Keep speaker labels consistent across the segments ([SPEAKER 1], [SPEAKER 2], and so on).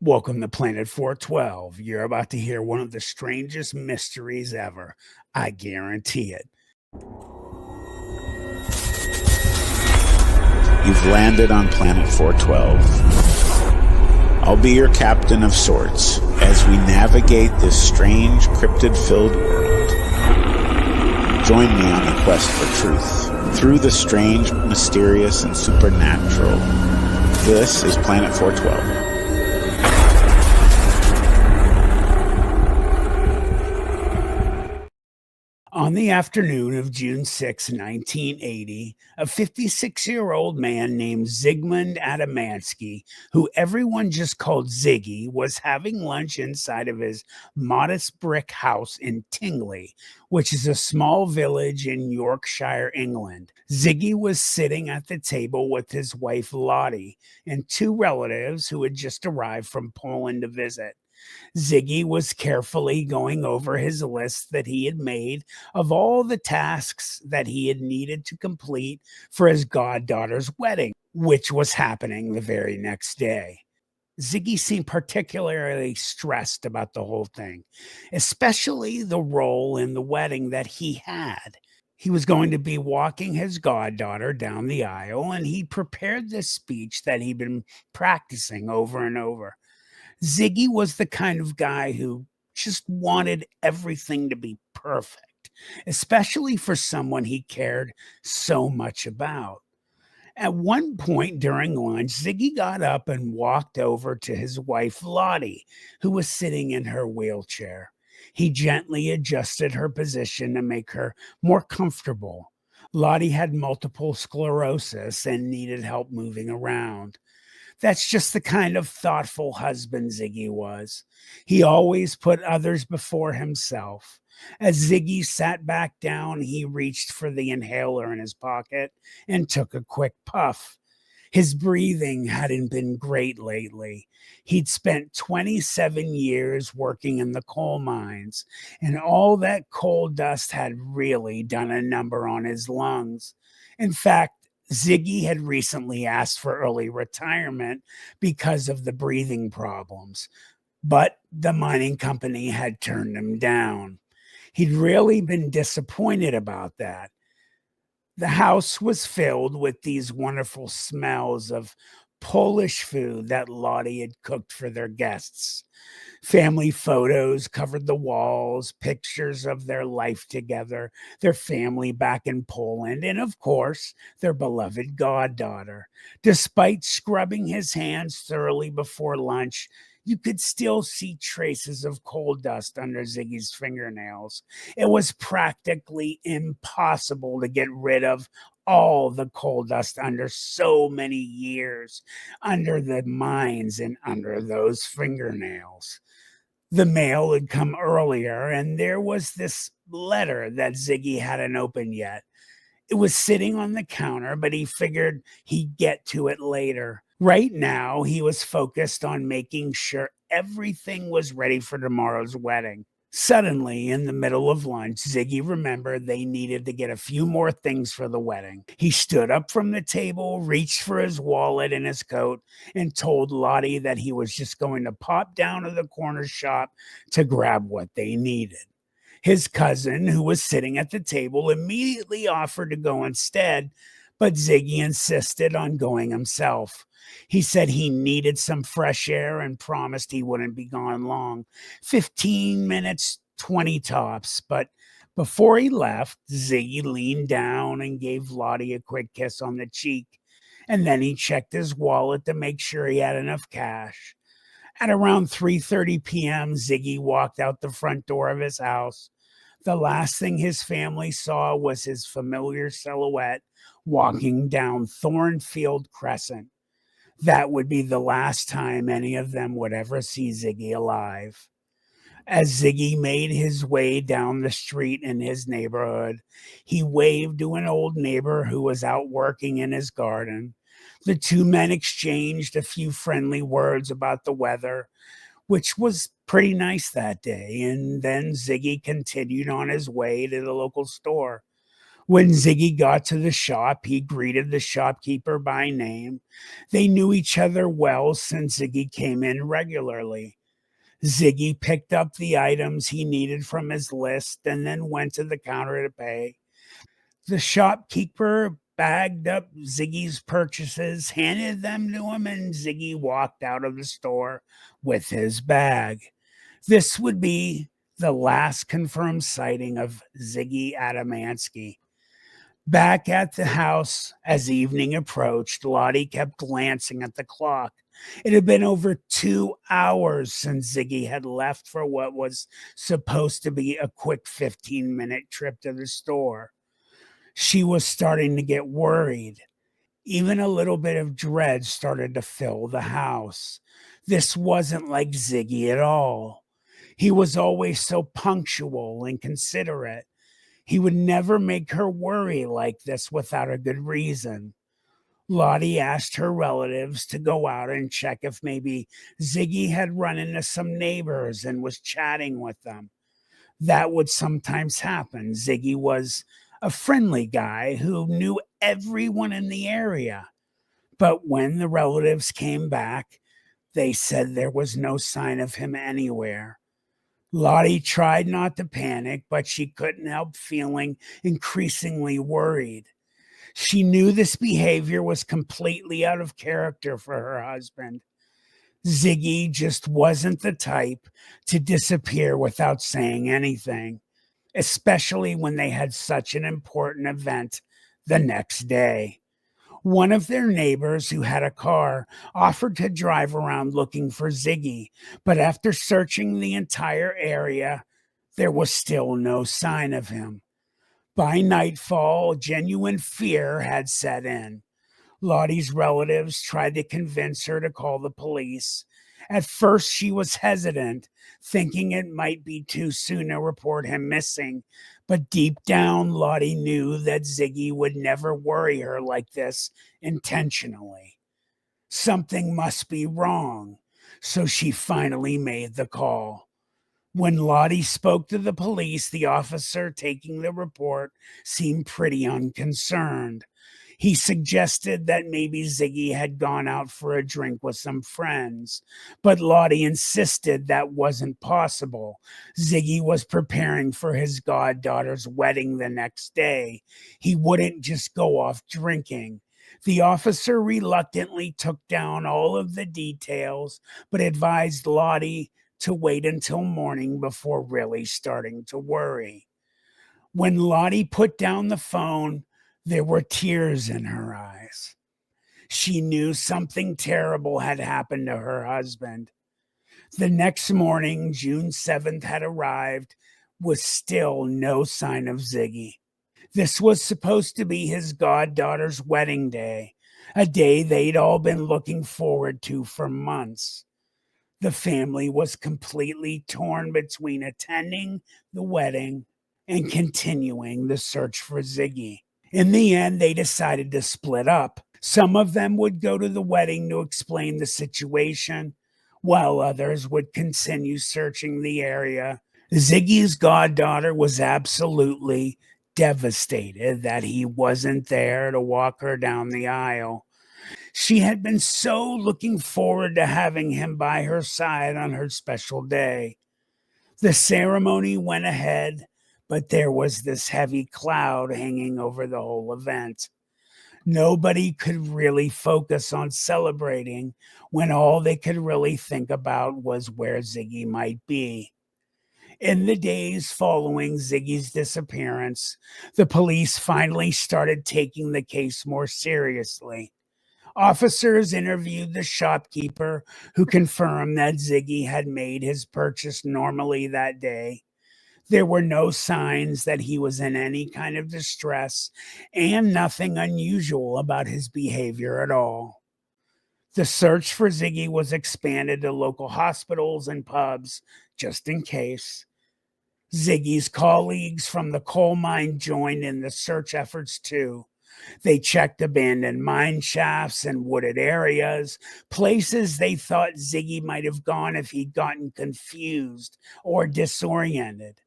[SPEAKER 1] Welcome to Planet 412. You're about to hear one of the strangest mysteries ever. I guarantee it.
[SPEAKER 2] You've landed on Planet 412. I'll be your captain of sorts as we navigate this strange, cryptid-filled world. Join me on the quest for truth, through the strange, mysterious, and supernatural. This is Planet 412.
[SPEAKER 1] On the afternoon of June 6, 1980, a 56-year-old man named Ziggy Adamski, who everyone just called Ziggy, was having lunch inside of his modest brick house in Tingley, which is a small village in Yorkshire, England. Ziggy was sitting at the table with his wife Lottie and two relatives who had just arrived from Poland to visit. Ziggy was carefully going over his list that he had made of all the tasks that he had needed to complete for his goddaughter's wedding, which was happening the very next day. Ziggy seemed particularly stressed about the whole thing, especially the role in the wedding that he had. He was going to be walking his goddaughter down the aisle, and he prepared this speech that he'd been practicing over and over. Ziggy was the kind of guy who just wanted everything to be perfect, especially for someone he cared so much about. At one point during lunch, Ziggy got up and walked over to his wife, Lottie, who was sitting in her wheelchair. He gently adjusted her position to make her more comfortable. Lottie had multiple sclerosis and needed help moving around. That's just the kind of thoughtful husband Ziggy was. He always put others before himself. As Ziggy sat back down, he reached for the inhaler in his pocket and took a quick puff. His breathing hadn't been great lately. He'd spent 27 years working in the coal mines, and all that coal dust had really done a number on his lungs. In fact, Ziggy had recently asked for early retirement because of the breathing problems, but the mining company had turned him down. He'd really been disappointed about that. The house was filled with these wonderful smells of Polish food that Lottie had cooked for their guests. Family photos covered the walls, pictures of their life together, their family back in Poland, and of course, their beloved goddaughter. Despite scrubbing his hands thoroughly before lunch, you could still see traces of coal dust under Ziggy's fingernails. It was practically impossible to get rid of all the coal dust under so many years, under the mines and under those fingernails. The mail had come earlier, and there was this letter that Ziggy hadn't opened yet. It was sitting on the counter, but he figured he'd get to it later. Right now, he was focused on making sure everything was ready for tomorrow's wedding. Suddenly, in the middle of lunch, Ziggy remembered they needed to get a few more things for the wedding. He stood up from the table, reached for his wallet and his coat, and told Lottie that he was just going to pop down to the corner shop to grab what they needed. His cousin, who was sitting at the table, immediately offered to go instead, but Ziggy insisted on going himself. He said he needed some fresh air and promised he wouldn't be gone long, 15 minutes, 20 tops. But before he left, Ziggy leaned down and gave Lottie a quick kiss on the cheek, and then he checked his wallet to make sure he had enough cash. At around 3:30 p.m., Ziggy walked out the front door of his house. The last thing his family saw was his familiar silhouette walking down Thornfield Crescent. That would be the last time any of them would ever see Ziggy alive. As Ziggy made his way down the street in his neighborhood, he waved to an old neighbor who was out working in his garden. The two men exchanged a few friendly words about the weather, which was pretty nice that day, and then Ziggy continued on his way to the local store. When Ziggy got to the shop, he greeted the shopkeeper by name. They knew each other well since Ziggy came in regularly. Ziggy picked up the items he needed from his list and then went to the counter to pay. The shopkeeper bagged up Ziggy's purchases, handed them to him, and Ziggy walked out of the store with his bag. This would be the last confirmed sighting of Ziggy Adamski. Back at the house, as evening approached, Lottie kept glancing at the clock. It had been over 2 hours since Ziggy had left for what was supposed to be a quick 15-minute trip to the store. She was starting to get worried. Even a little bit of dread started to fill the house. This wasn't like Ziggy at all. He was always so punctual and considerate. He would never make her worry like this without a good reason. Lottie asked her relatives to go out and check if maybe Ziggy had run into some neighbors and was chatting with them. That would sometimes happen. Ziggy was a friendly guy who knew everyone in the area. But when the relatives came back, they said there was no sign of him anywhere. Lottie tried not to panic, but she couldn't help feeling increasingly worried. She knew this behavior was completely out of character for her husband. Ziggy just wasn't the type to disappear without saying anything, especially when they had such an important event the next day. One of their neighbors who had a car offered to drive around looking for Ziggy, but after searching the entire area, there was still no sign of him. By nightfall, genuine fear had set in. Lottie's relatives tried to convince her to call the police. At first, she was hesitant, thinking it might be too soon to report him missing. But deep down, Lottie knew that Ziggy would never worry her like this intentionally. Something must be wrong, so she finally made the call. When Lottie spoke to the police, the officer taking the report seemed pretty unconcerned. He suggested that maybe Ziggy had gone out for a drink with some friends, but Lottie insisted that wasn't possible. Ziggy was preparing for his goddaughter's wedding the next day. He wouldn't just go off drinking. The officer reluctantly took down all of the details, but advised Lottie to wait until morning before really starting to worry. When Lottie put down the phone, there were tears in her eyes. She knew something terrible had happened to her husband. The next morning, June 7th, had arrived with still no sign of Ziggy. This was supposed to be his goddaughter's wedding day, a day they'd all been looking forward to for months. The family was completely torn between attending the wedding and continuing the search for Ziggy. In the end, they decided to split up. Some of them would go to the wedding to explain the situation, while others would continue searching the area. Ziggy's goddaughter was absolutely devastated that he wasn't there to walk her down the aisle. She had been so looking forward to having him by her side on her special day. The ceremony went ahead, but there was this heavy cloud hanging over the whole event. Nobody could really focus on celebrating when all they could really think about was where Ziggy might be. In the days following Ziggy's disappearance, the police finally started taking the case more seriously. Officers interviewed the shopkeeper, who confirmed that Ziggy had made his purchase normally that day. There were no signs that he was in any kind of distress, and nothing unusual about his behavior at all. The search for Ziggy was expanded to local hospitals and pubs, just in case. Ziggy's colleagues from the coal mine joined in the search efforts too. They checked abandoned mine shafts and wooded areas, places they thought Ziggy might have gone if he'd gotten confused or disoriented.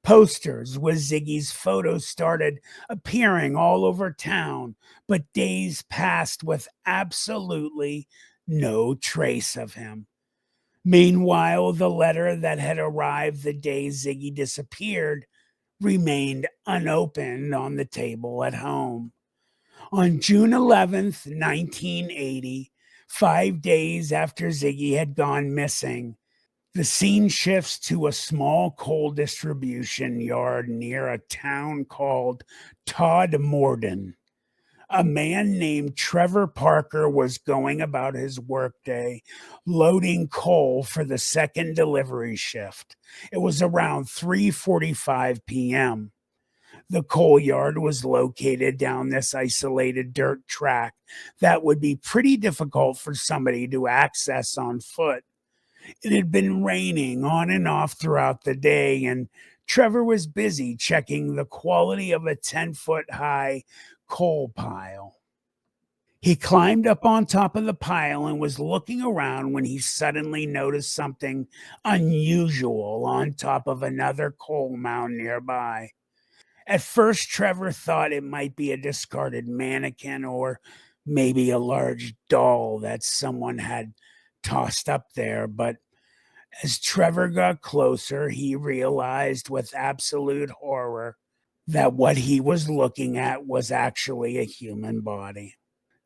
[SPEAKER 1] Posters with Ziggy's photos started appearing all over town, but days passed with absolutely no trace of him. Meanwhile, the letter that had arrived the day Ziggy disappeared remained unopened on the table at home. On June 11th, 1980, 5 days after Ziggy had gone missing, the scene shifts to a small coal distribution yard near a town called Todmorden. A man named Trevor Parker was going about his workday loading coal for the second delivery shift. It was around 3:45 p.m. The coal yard was located down this isolated dirt track that would be pretty difficult for somebody to access on foot. It had been raining on and off throughout the day, and Trevor was busy checking the quality of a 10-foot high coal pile. He climbed up on top of the pile and was looking around when he suddenly noticed something unusual on top of another coal mound nearby. At first, Trevor thought it might be a discarded mannequin or maybe a large doll that someone had tossed up there, but as Trevor got closer, he realized with absolute horror that what he was looking at was actually a human body.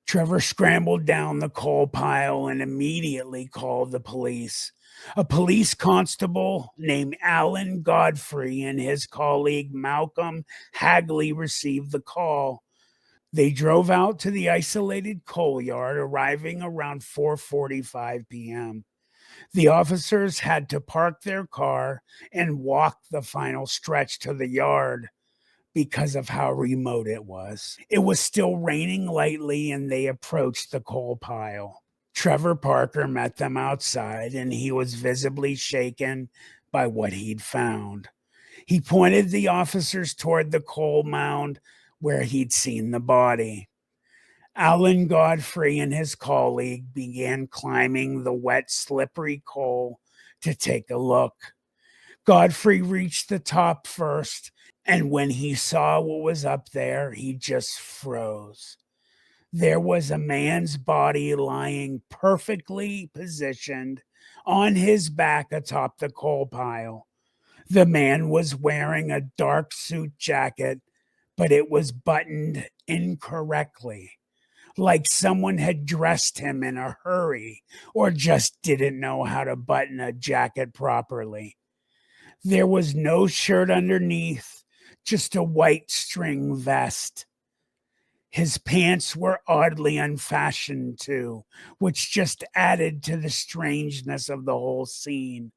[SPEAKER 1] Trevor scrambled down the coal pile and immediately called the police. A police constable named Alan Godfrey and his colleague Malcolm Hagley received the call. They drove out to the isolated coal yard, arriving around 4:45 p.m. The officers had to park their car and walk the final stretch to the yard because of how remote it was. It was still raining lightly, and they approached the coal pile. Trevor Parker met them outside, and he was visibly shaken by what he'd found. He pointed the officers toward the coal mound where he'd seen the body. Alan Godfrey and his colleague began climbing the wet, slippery coal to take a look. Godfrey reached the top first, and when he saw what was up there, he just froze. There was a man's body lying perfectly positioned on his back atop the coal pile. The man was wearing a dark suit jacket, but it was buttoned incorrectly, like someone had dressed him in a hurry or just didn't know how to button a jacket properly. There was no shirt underneath, just a white string vest. His pants were oddly unfashioned too, which just added to the strangeness of the whole scene.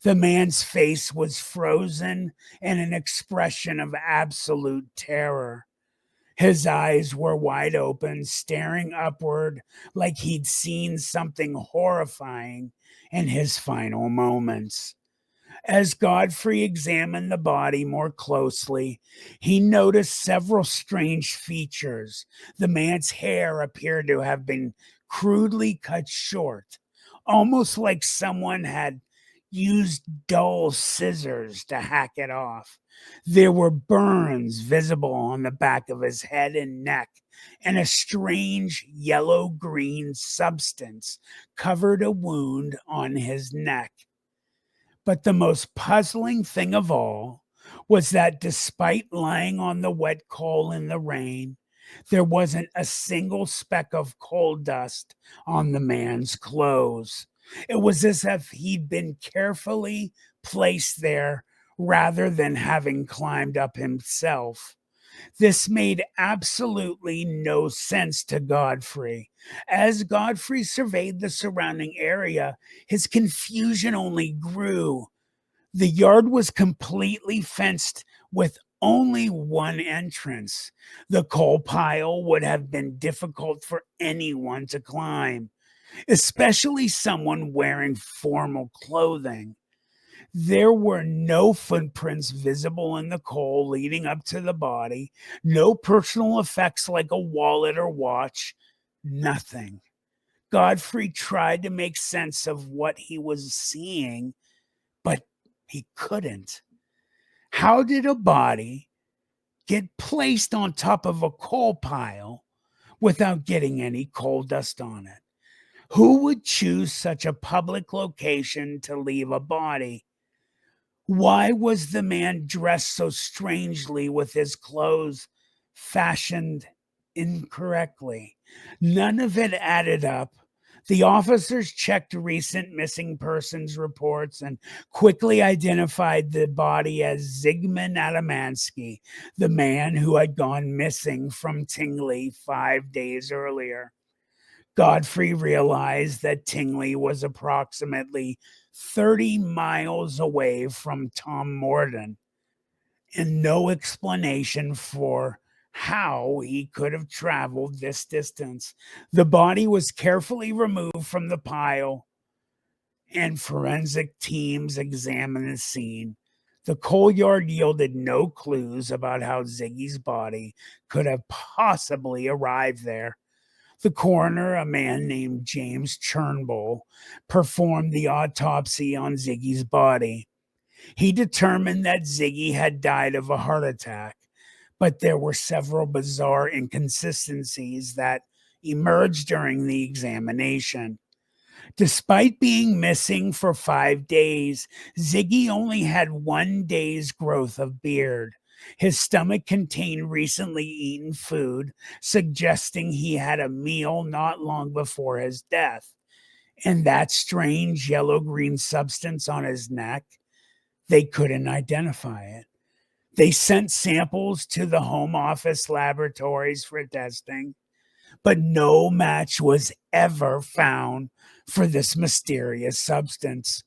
[SPEAKER 1] The man's face was frozen in an expression of absolute terror. His eyes were wide open, staring upward like he'd seen something horrifying in his final moments. As Godfrey examined the body more closely, he noticed several strange features. The man's hair appeared to have been crudely cut short, almost like someone had used dull scissors to hack it off. There were burns visible on the back of his head and neck, and a strange yellow-green substance covered a wound on his neck. But the most puzzling thing of all was that despite lying on the wet coal in the rain, there wasn't a single speck of coal dust on the man's clothes. It was as if he'd been carefully placed there rather than having climbed up himself. This made absolutely no sense to Godfrey. As Godfrey surveyed the surrounding area, his confusion only grew. The yard was completely fenced with only one entrance. The coal pile would have been difficult for anyone to climb, especially someone wearing formal clothing. There were no footprints visible in the coal leading up to the body, no personal effects like a wallet or watch, nothing. Godfrey tried to make sense of what he was seeing, but he couldn't. How did a body get placed on top of a coal pile without getting any coal dust on it? Who would choose such a public location to leave a body? Why was the man dressed so strangely with his clothes fashioned incorrectly? None of it added up. The officers checked recent missing persons reports and quickly identified the body as Zygmunt Adamski, the man who had gone missing from Tingley 5 days earlier. Godfrey realized that Tingley was approximately 30 miles away from Tom Morden, and no explanation for how he could have traveled this distance. The body was carefully removed from the pile, and forensic teams examined the scene. The coal yard yielded no clues about how Ziggy's body could have possibly arrived there. The coroner, a man named James Turnbull, performed the autopsy on Ziggy's body. He determined that Ziggy had died of a heart attack, but there were several bizarre inconsistencies that emerged during the examination. Despite being missing for 5 days, Ziggy only had 1 day's growth of beard. His stomach contained recently eaten food, suggesting he had a meal not long before his death. And that strange yellow green substance on his neck, they couldn't identify it. They sent samples to the Home Office laboratories for testing, but no match was ever found for this mysterious substance.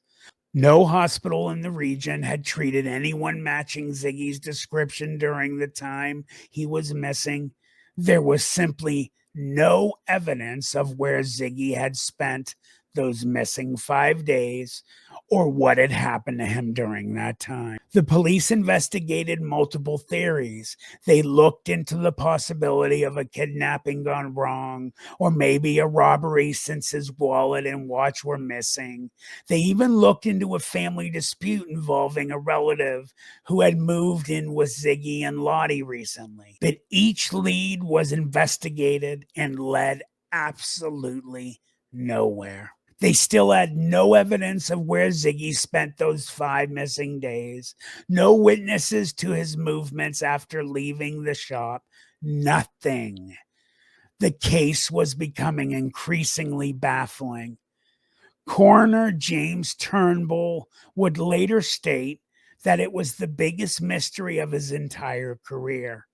[SPEAKER 1] No hospital in the region had treated anyone matching Ziggy's description during the time he was missing. There was simply no evidence of where Ziggy had spent those missing 5 days or what had happened to him during that time. The police investigated multiple theories. They looked into the possibility of a kidnapping gone wrong, or maybe a robbery since his wallet and watch were missing. They even looked into a family dispute involving a relative who had moved in with Ziggy and Lottie recently. But each lead was investigated and led absolutely nowhere. They still had no evidence of where Ziggy spent those 5 missing days, no witnesses to his movements after leaving the shop, nothing. The case was becoming increasingly baffling. Coroner James Turnbull would later state that it was the biggest mystery of his entire career.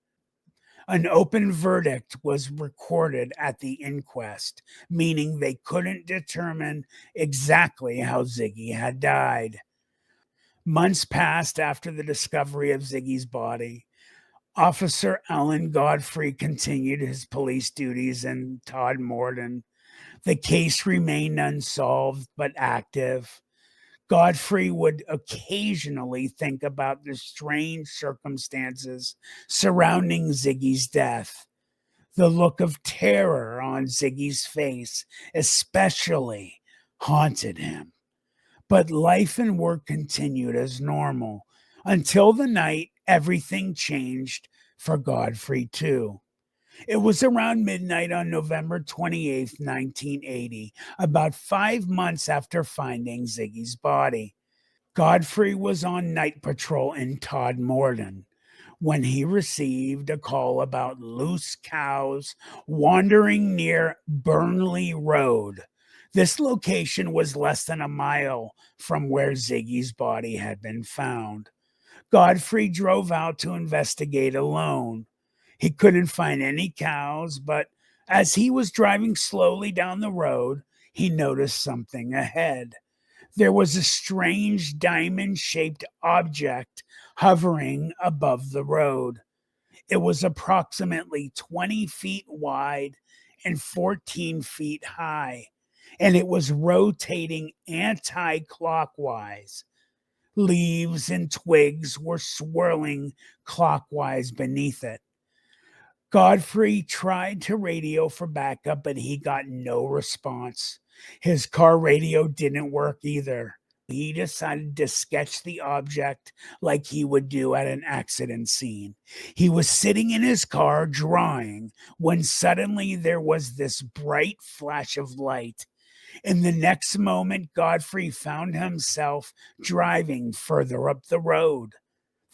[SPEAKER 1] An open verdict was recorded at the inquest, meaning they couldn't determine exactly how Ziggy had died. Months passed after the discovery of Ziggy's body. Officer Alan Godfrey continued his police duties in Todd Morden. The case remained unsolved but active. Godfrey would occasionally think about the strange circumstances surrounding Ziggy's death. The look of terror on Ziggy's face especially haunted him. But life and work continued as normal until the night everything changed for Godfrey too. It was around midnight on November 28th, 1980, about 5 months after finding Ziggy's body. Godfrey was on night patrol in Todd Morden when he received a call about loose cows wandering near Burnley Road. This location was less than a mile from where Ziggy's body had been found. Godfrey drove out to investigate alone. He couldn't find any cows, but as he was driving slowly down the road, he noticed something ahead. There was a strange diamond-shaped object hovering above the road. It was approximately 20 feet wide and 14 feet high, and it was rotating anti-clockwise. Leaves and twigs were swirling clockwise beneath it. Godfrey tried to radio for backup, but he got no response. His car radio didn't work either. he decided to sketch the object like he would do at an accident scene. He was sitting in his car drawing when suddenly there was this bright flash of light. In the next moment, Godfrey found himself driving further up the road.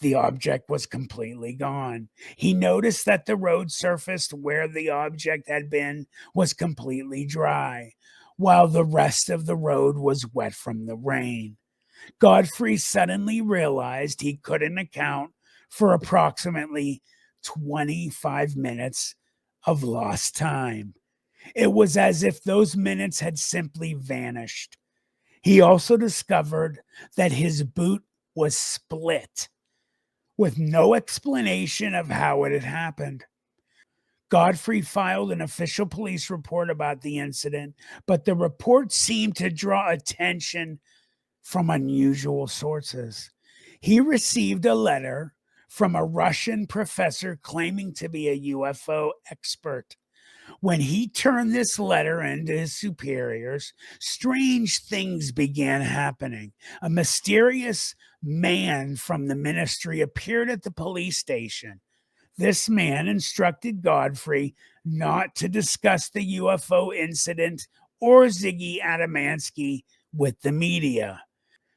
[SPEAKER 1] The object was completely gone. He noticed that the road surface where the object had been was completely dry, while the rest of the road was wet from the rain. Godfrey suddenly realized he couldn't account for approximately 25 minutes of lost time. It was as if those minutes had simply vanished. He also discovered that his boot was split, with no explanation of how it had happened. Godfrey filed an official police report about the incident, but the report seemed to draw attention from unusual sources. He received a letter from a Russian professor claiming to be a UFO expert. When he turned this letter into his superiors, strange things began happening. A mysterious man from the ministry appeared at the police station. This man instructed Godfrey not to discuss the UFO incident or Ziggy Adamski with the media.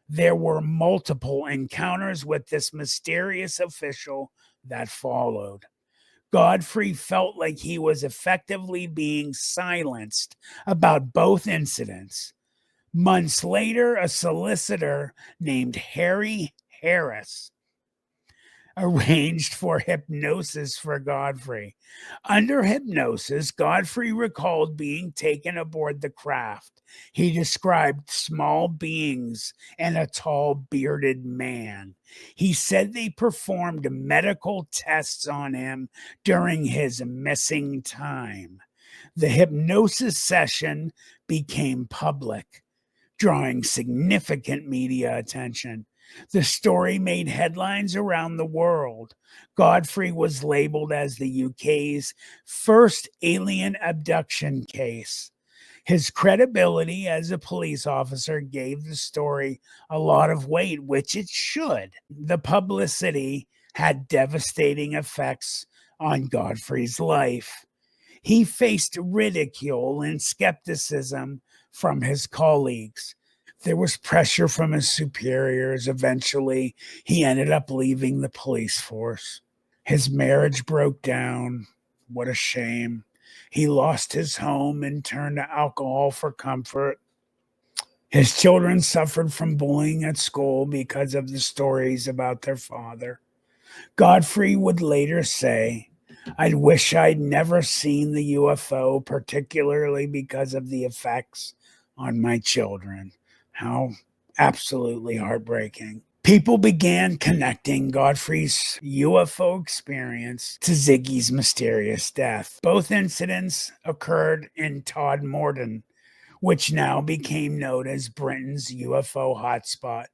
[SPEAKER 1] There were multiple encounters with this mysterious official that followed. Godfrey felt like he was effectively being silenced about both incidents. Months later, a solicitor named Harry Harris arranged for hypnosis for Godfrey. Under hypnosis, Godfrey recalled being taken aboard the craft. He described small beings and a tall, bearded man. He said they performed medical tests on him during his missing time. The hypnosis session became public, drawing significant media attention. The story made headlines around the world. Godfrey was labeled as the UK's first alien abduction case. His credibility as a police officer gave the story a lot of weight, which it should. The publicity had devastating effects on Godfrey's life. He faced ridicule and skepticism from his colleagues. There was pressure from his superiors. Eventually, he ended up leaving the police force. His marriage broke down. What a shame. He lost his home and turned to alcohol for comfort. His children suffered from bullying at school because of the stories about their father. Godfrey would later say, "I wish I'd never seen the UFO, particularly because of the effects on my children." How absolutely heartbreaking. People began connecting Godfrey's UFO experience to Ziggy's mysterious death. Both incidents occurred in Todmorden, which now became known as Britain's UFO hotspot.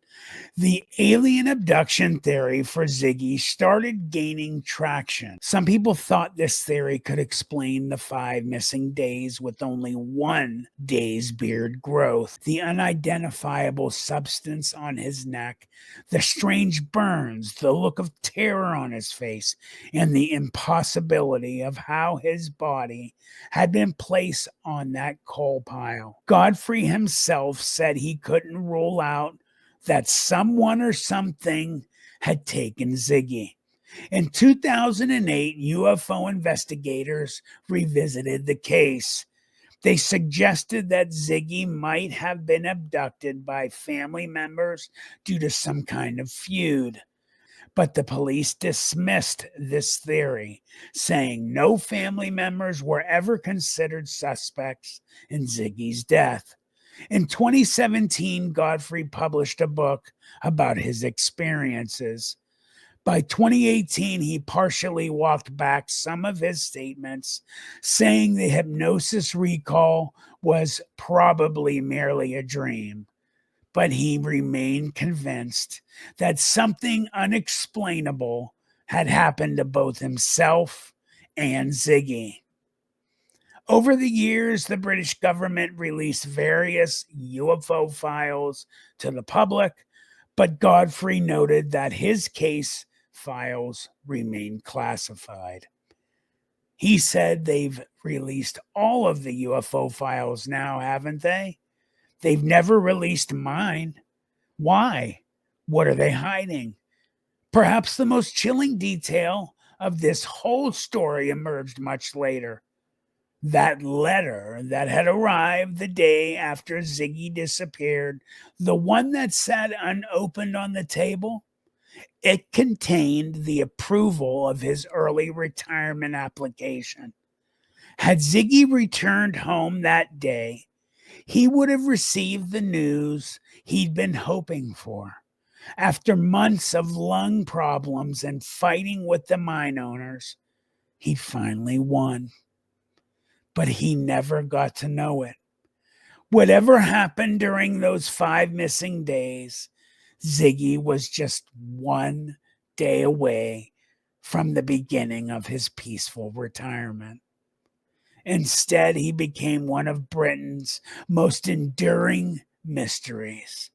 [SPEAKER 1] The alien abduction theory for Ziggy started gaining traction. Some people thought this theory could explain the 5 missing days with only 1 day's beard growth, the unidentifiable substance on his neck, the strange burns, the look of terror on his face, and the impossibility of how his body had been placed on that coal pile. Godfrey himself said he couldn't rule out that someone or something had taken Ziggy. In 2008, UFO investigators revisited the case. They suggested that Ziggy might have been abducted by family members due to some kind of feud. But the police dismissed this theory, saying no family members were ever considered suspects in Ziggy's death. In 2017, Godfrey published a book about his experiences. By 2018, he partially walked back some of his statements, saying the hypnosis recall was probably merely a dream. But he remained convinced that something unexplainable had happened to both himself and Ziggy. Over the years, the British government released various UFO files to the public, but Godfrey noted that his case files remain classified. He said they've released all of the UFO files now, haven't they? They've never released mine. Why? What are they hiding? Perhaps the most chilling detail of this whole story emerged much later. That letter that had arrived the day after Ziggy disappeared, the one that sat unopened on the table, it contained the approval of his early retirement application. Had Ziggy returned home that day, he would have received the news he'd been hoping for. After months of lung problems and fighting with the mine owners, he finally won. But he never got to know it. Whatever happened during those 5 missing days, Ziggy was just one day away from the beginning of his peaceful retirement. Instead, he became one of Britain's most enduring mysteries.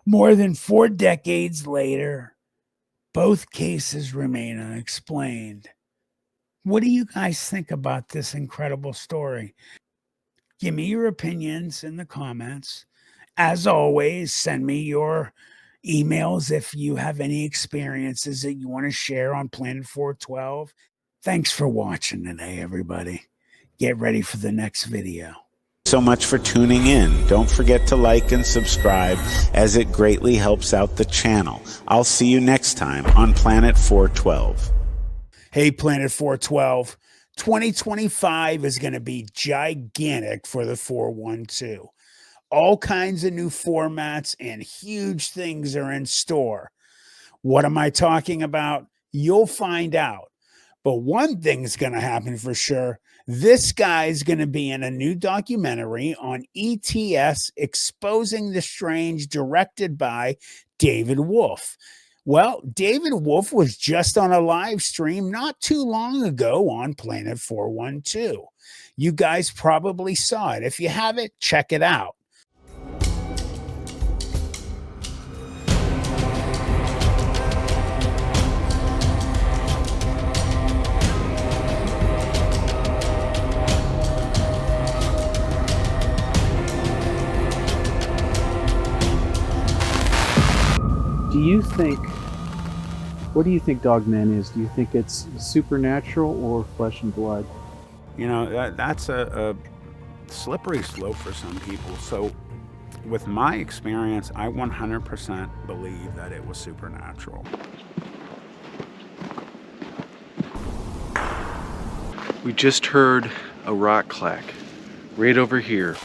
[SPEAKER 1] More than 4 decades later, both cases remain unexplained. What do you guys think about this incredible story? Give me your opinions in the comments. As always, send me your emails if you have any experiences that you want to share on Planet 412. Thanks for watching today, everybody. Get ready for the next video.
[SPEAKER 2] So much for tuning in. Don't forget to like and subscribe, as it greatly helps out the channel. I'll see you next time on Planet 412.
[SPEAKER 1] Hey, Planet 412, 2025 is going to be gigantic for the 412. All kinds of new formats and huge things are in store. What am I talking about? You'll find out. But one thing's going to happen for sure. This guy's going to be in a new documentary on ETS, Exposing the Strange, directed by David Wolf. Well, David Wolf was just on a live stream not too long ago on Planet 412. You guys probably saw it. If you haven't, check it out.
[SPEAKER 3] What do you think dogman is? Do you think it's supernatural or flesh and blood?
[SPEAKER 2] You know, that's a slippery slope for some people. So with my experience, I 100% believe that it was supernatural.
[SPEAKER 4] We just heard a rock clack right over here.